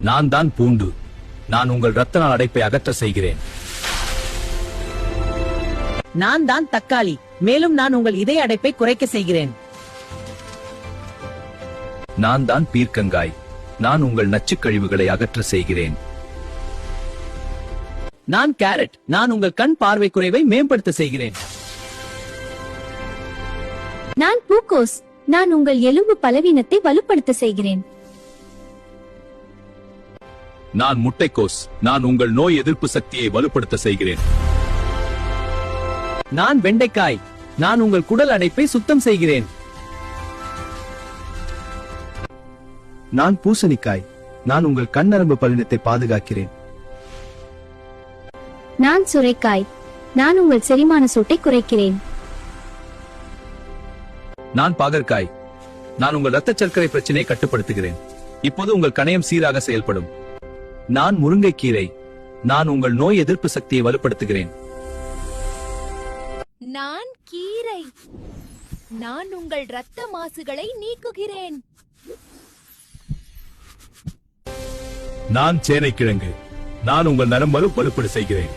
நான் தான் பூண்டு. நான் உங்கள் இரத்த நாள அடைப்பை அகற்ற செய்கிறேன். நான் தான் தக்காளி. மேலும் நான் உங்கள் இதய அடைப்பை குறைக்க செய்கிறேன். நான் தான் பீர்க்கங்காய். நான் உங்கள் நச்சுக் கழிவுகளை அகற்ற செய்கிறேன். நான் கேரட். நான் உங்கள் கண் பார்வை குறைவை மேம்படுத்த செய்கிறேன். நான் பூக்கோஸ். நான் உங்கள் எலும்பு பலவீனத்தை வலுப்படுத்த செய்கிறேன். நான் முட்டைக்கோஸ். நான் உங்கள் நோய் எதிர்ப்பு சக்தியை வலுப்படுத்த செய்கிறேன். நான் வெண்டைக்காய். நான் உங்கள் குடல் அடைப்பை சுத்தம் செய்கிறேன். நான் பூசணிக்காய். நான் உங்கள் கண்ணரம்பு பலவீனத்தை பாதுகாக்கிறேன். நான் சுரைக்காய். நான் உங்கள் செரிமான சூட்டை குறைக்கிறேன். நான் பாகற்காய். நான் உங்கள் இரத்த சர்க்கரை பிரச்சனையை கட்டுப்படுத்துகிறேன். இப்போது உங்கள் கணையம் சீராக செயல்படும். நான் முருங்கைக்கீரை. நான் உங்கள் நோய் எதிர்ப்பு சக்தியை வலுப்படுத்துகிறேன். நான் கீரை. நான் உங்கள் இரத்த மாசுகளை நீக்குகிறேன். நான் சேனைக்கிழங்கு. நான் உங்கள் நரம்பு வலுப்பட செய்கிறேன்.